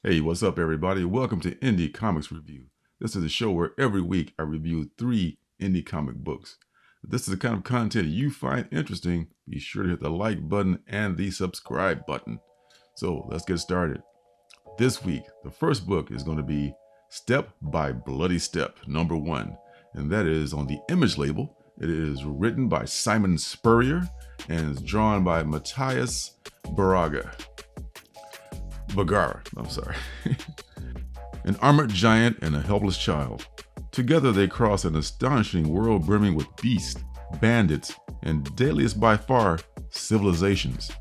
Hey, what's up, everybody? Welcome to Indie Comics Review. This is a show where every week I review 3 indie comic books. If this is the kind of content you find interesting, be sure to hit the like button and the subscribe button. So let's get started. This week, the first book is going to be Step by Bloody Step, #1, and that is on the Image label. It is written by Simon Spurrier and is drawn by Matthias Vergara. I'm sorry. An armored giant and a helpless child. Together they cross an astonishing world brimming with beasts, bandits, and deadliest by far, civilizations.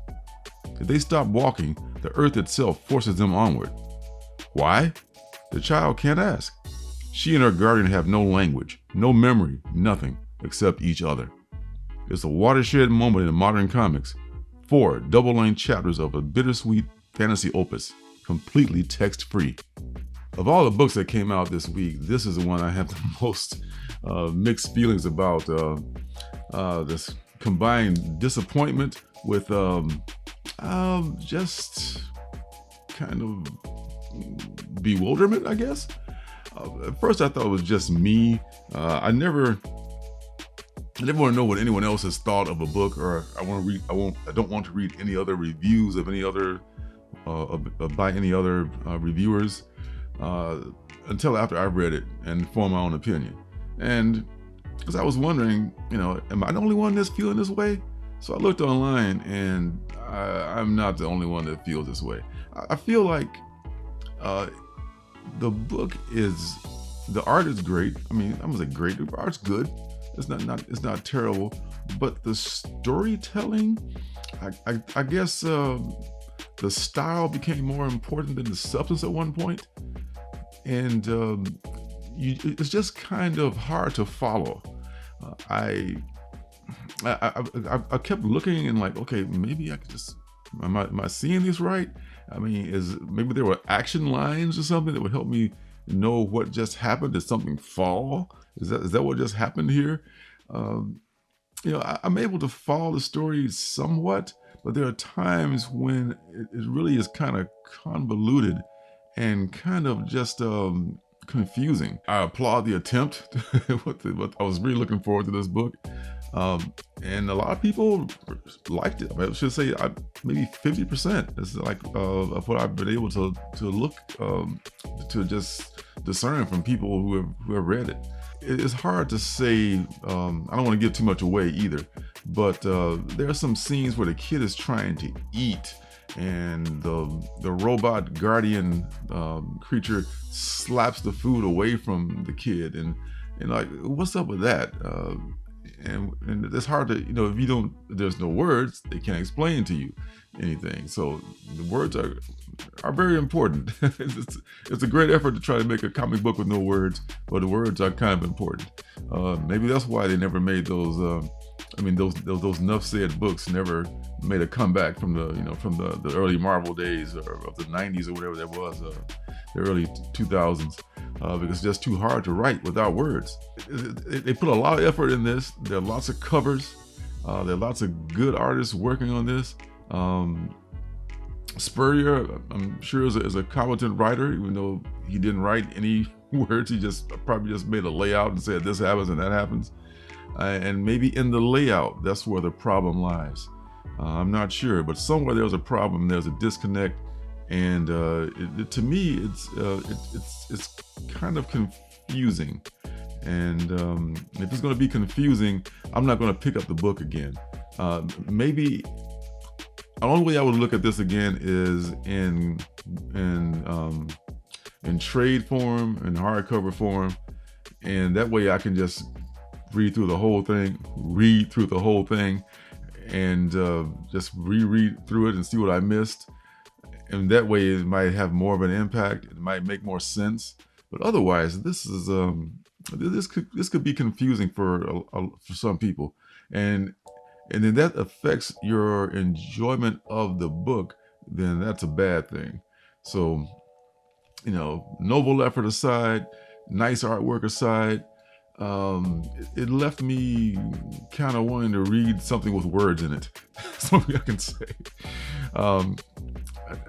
If they stop walking, the earth itself forces them onward. Why? The child can't ask. She and her guardian have no language, no memory, nothing except each other. It's a watershed moment in modern comics. 4 double-length chapters of a bittersweet fantasy opus, completely text-free. Of all the books that came out this week, this is the one I have the most mixed feelings about. This combined disappointment with just kind of bewilderment, I guess. At first, I thought it was just me. I never want to know what anyone else has thought of a book, or I don't want to read any other reviews of any other by any other reviewers until after I've read it and form my own opinion. And because I was wondering, am I the only one that's feeling this way? So I looked online, and I'm not the only one that feels this way. I feel like the art is great. I mean, I was like, great. The art's good. It's not terrible, but the storytelling, I guess the style became more important than the substance at one point, and it's just kind of hard to follow. I kept looking and like, okay, maybe I could just, am I seeing this right? I mean, maybe there were action lines or something that would help me know what just happened? Did something fall? Is that what just happened here? I'm able to follow the story somewhat, but there are times when it really is kind of convoluted and kind of just confusing. I applaud the attempt. What I was really looking forward to this book. And a lot of people liked it. I should say maybe 50%. It's like of what I've been able to look to just discern from people who have read it. It's hard to say. I don't want to give too much away either, but there are some scenes where the kid is trying to eat, and the robot guardian creature slaps the food away from the kid, and like, what's up with that? And it's hard to, if there's no words, they can't explain to you anything. So the words are very important. It's a great effort to try to make a comic book with no words, but the words are kind of important. Maybe that's why they never made those. Those enough said books never made a comeback from the early Marvel days, or of the 90s or whatever that was, the early 2000s. Because it's just too hard to write without words. They put a lot of effort in this. There are lots of covers. There are lots of good artists working on this. Spurrier, I'm sure, is a competent writer, even though he didn't write any words. He probably just made a layout and said this happens and that happens. And maybe in the layout, that's where the problem lies. I'm not sure, but somewhere there's a problem. There's a disconnect. And to me, it's kind of confusing. And if it's going to be confusing, I'm not going to pick up the book again. Maybe the only way I would look at this again is in trade form, in hardcover form, and that way I can just read through the whole thing, and just reread through it and see what I missed. And that way it might have more of an impact. It might make more sense. But otherwise, this could be confusing for some people, and then that affects your enjoyment of the book. Then that's a bad thing. So, noble effort aside, nice artwork aside, it left me kind of wanting to read something with words in it. That's what I can say.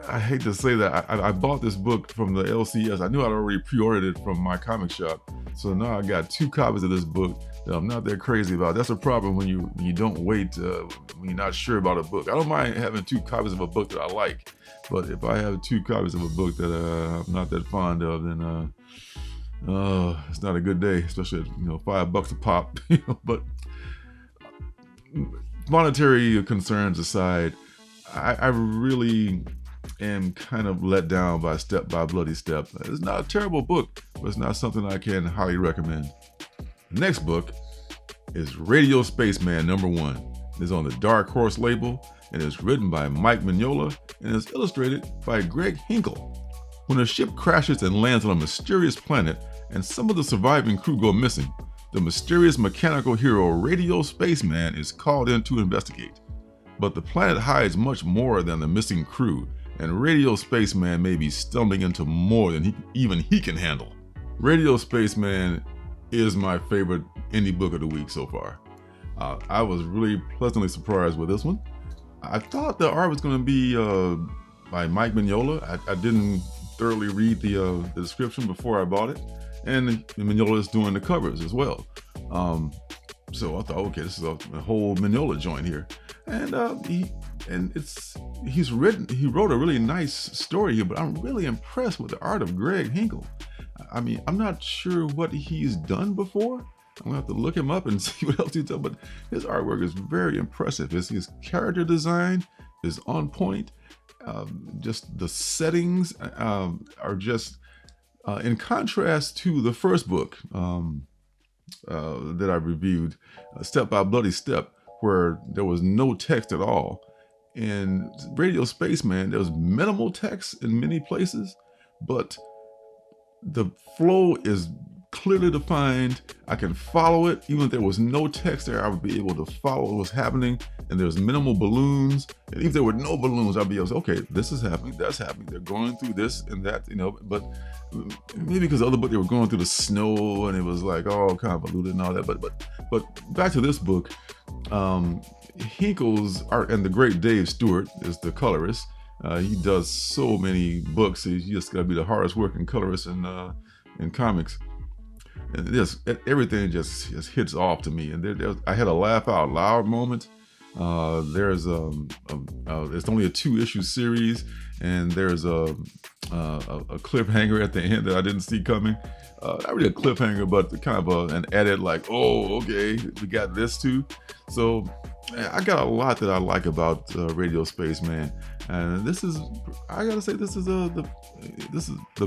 I hate to say that. I bought this book from the LCS. I knew I'd already pre-ordered it from my comic shop. So now I got 2 copies of this book that I'm not that crazy about. That's a problem when you don't wait, when you're not sure about a book. I don't mind having 2 copies of a book that I like. But if I have 2 copies of a book that I'm not that fond of, then it's not a good day, especially at, $5 a pop. But monetary concerns aside, I really am kind of let down by Step by Bloody Step. It's not a terrible book, but it's not something I can highly recommend. The next book is Radio Spaceman #1. It's on the Dark Horse label, and it's written by Mike Mignola, and is illustrated by Greg Hinkle. When a ship crashes and lands on a mysterious planet, and some of the surviving crew go missing, the mysterious mechanical hero Radio Spaceman is called in to investigate. But the planet hides much more than the missing crew, and Radio Spaceman may be stumbling into more than even he can handle. Radio Spaceman is my favorite indie book of the week so far. I was really pleasantly surprised with this one. I thought the art was going to be by Mike Mignola. I didn't thoroughly read the description before I bought it, and Mignola is doing the covers as well. So I thought, okay, this is a whole Mignola joint here, and he wrote a really nice story here. But I'm really impressed with the art of Greg Hinkle. I mean, I'm not sure what he's done before. I'm gonna have to look him up and see what else he's done. But his artwork is very impressive. His character design is on point. Just the settings are just in contrast to the first book that I reviewed, Step by Bloody Step, where there was no text at all. In Radio Spaceman, there was minimal text in many places, but the flow is clearly defined. I can follow it. Even if there was no text there, I would be able to follow what was happening. And there's minimal balloons. And even if there were no balloons, I'd be able to say, okay, this is happening, that's happening. They're going through this and that, but maybe because the other book, they were going through the snow and it was like all convoluted and all that. But back to this book, Hinkle's art, and the great Dave Stewart is the colorist. He does so many books. He's just got to be the hardest working colorist in comics. And everything just hits off to me. And I had a laugh out loud moment. There's it's only a 2-issue series, and there's a cliffhanger at the end that I didn't see coming. Not really a cliffhanger, but kind of an edit, like, oh, okay, we got this too. So I got a lot that I like about Radio Spaceman, and I gotta say, this is the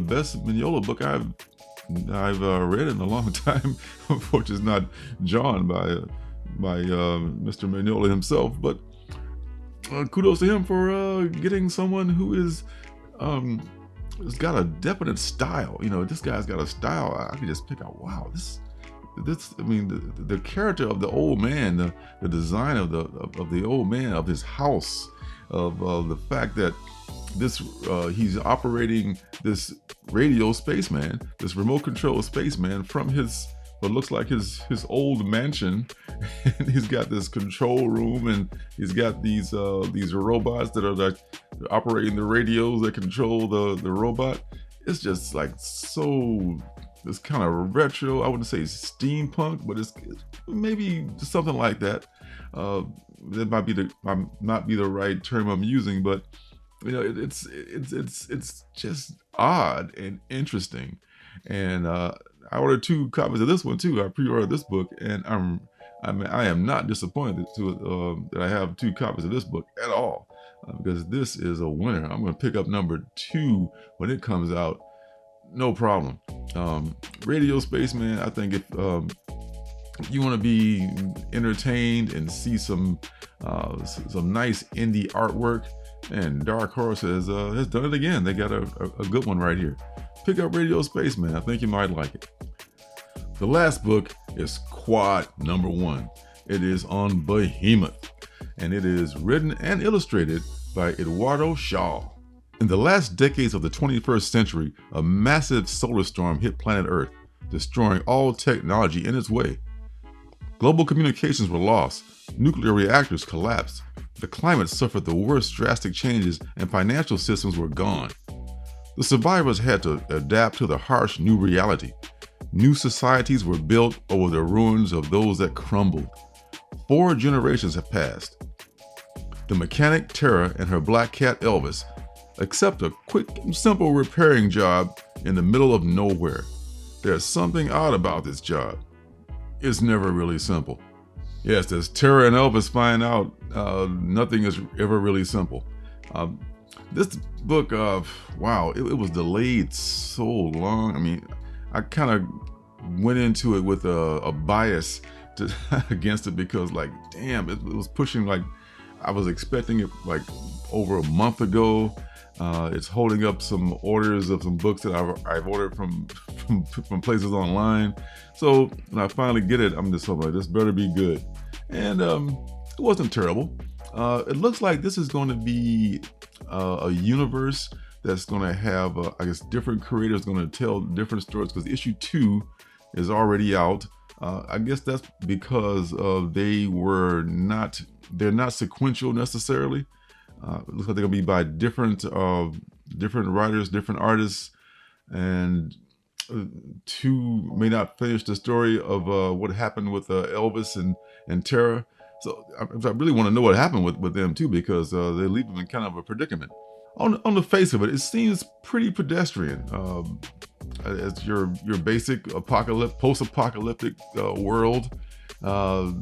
best Mignola book I've read in a long time. Unfortunately, it's not drawn by Mr. Mignola himself, but kudos to him for getting someone who has got a definite style. This guy's got a style. I can just pick out, wow, this. I mean, the character of the old man, the design of the old man, of his house, of the fact that he's operating this Radio Spaceman, this remote control spaceman, from what looks like his old mansion. And he's got this control room, and he's got these robots that are like operating the radios that control the robot. It's just like it's kind of retro. I wouldn't say steampunk, but it's maybe something like that. That might not be the right term I'm using, but it's just odd and interesting. And I ordered 2 copies of this one too. I pre-ordered this book, and I am not disappointed that I have 2 copies of this book at all, because this is a winner. I'm going to pick up #2 when it comes out. No problem. Radio Spaceman, I think if you want to be entertained and see some nice indie artwork, and Dark Horse has done it again. They got a good one right here. Pick up Radio Spaceman. I think you might like it. The last book is Quad #1. It is on Behemoth, and it is written and illustrated by Eduardo Shaw. In the last decades of the 21st century, a massive solar storm hit planet Earth, destroying all technology in its way. Global communications were lost, nuclear reactors collapsed, The climate suffered the worst drastic changes and financial systems were gone. The survivors had to adapt to the harsh new reality. New societies were built over the ruins of those that crumbled. 4 generations have passed. The mechanic Tara and her black cat Elvis accept a quick and simple repairing job in the middle of nowhere. There's something odd about this job. It's never really simple. Yes, as Tara and Elvis find out, nothing is ever really simple. This book, wow, it was delayed so long. I mean, I kind of went into it with a bias against it because, like, damn, it was pushing, like, I was expecting it like over a month ago. It's holding up some orders of some books that I've ordered from places online. So when I finally get it, I'm just like, this better be good. And it wasn't terrible. It looks like this is going to be a universe that's going to have, I guess, different creators going to tell different stories, because issue 2 is already out. I guess that's because they're not sequential necessarily. It looks like they're gonna be by different writers, different artists, and 2 may not finish the story of what happened with Elvis and Tara. So I really want to know what happened with them too, because they leave them in kind of a predicament. On the face of it, it seems pretty pedestrian. As your basic post-apocalyptic world.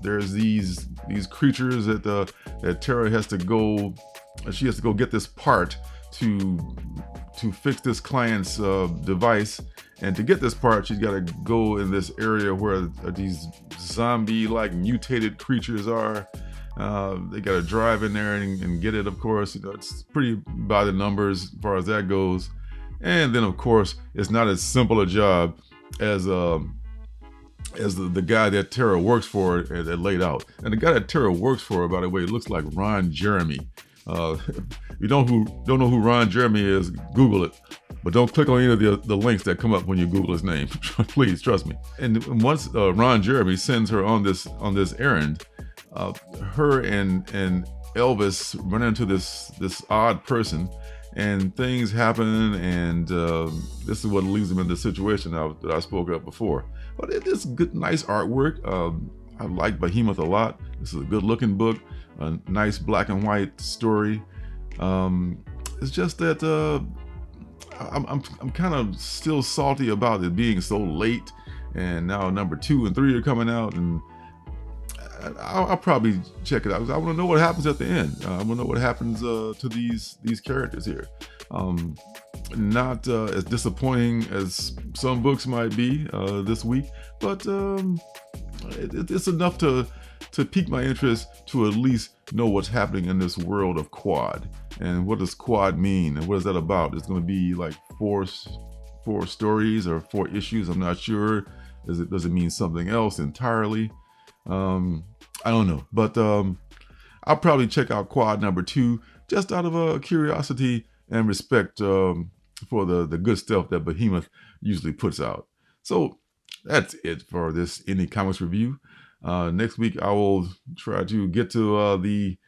There's these creatures that Tara has to go. She has to go get this part to fix this client's device, and to get this part, she's got to go in this area where these zombie-like mutated creatures are. They got to drive in there and get it. Of course, it's pretty by the numbers as far as that goes. And then, of course, it's not as simple a job as the guy that Tara works for that laid out. And the guy that Tara works for, by the way, looks like Ron Jeremy. If you don't know who Ron Jeremy is, Google it. But don't click on any of the links that come up when you Google his name. Please, trust me. And once Ron Jeremy sends her on this errand, her and Elvis run into this odd person, and things happen, and this is what leads them in the situation that I spoke of before. But it is good, nice artwork. I like Behemoth a lot. This is a good-looking book, a nice black and white story. It's just that I'm kind of still salty about it being so late, and now number 2 and 3 are coming out, and I'll probably check it out, because I want to know what happens at the end. I want to know what happens to these characters here. Not as disappointing as some books might be this week, but it's enough to pique my interest to at least know what's happening in this world of quad, and what does quad mean, and what is that about. It's going to be like four stories or 4 issues. I'm not sure. Does it mean something else entirely? I don't know, but I'll probably check out quad number 2 just out of curiosity and respect for the good stuff that Behemoth usually puts out. So that's it for this Indie Comics review. Next week I will try to get to the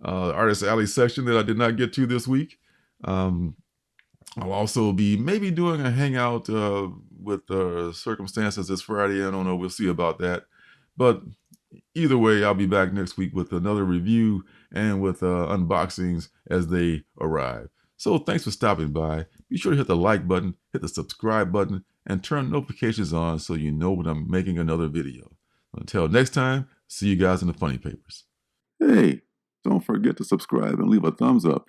Artist Alley section that I did not get to this week. I'll also be maybe doing a hangout with Circumstances this Friday. I don't know. We'll see about that. But either way, I'll be back next week with another review and with unboxings as they arrive. So thanks for stopping by. Be sure to hit the like button, hit the subscribe button, and turn notifications on so you know when I'm making another video. Until next time, see you guys in the funny papers. Hey, don't forget to subscribe and leave a thumbs up.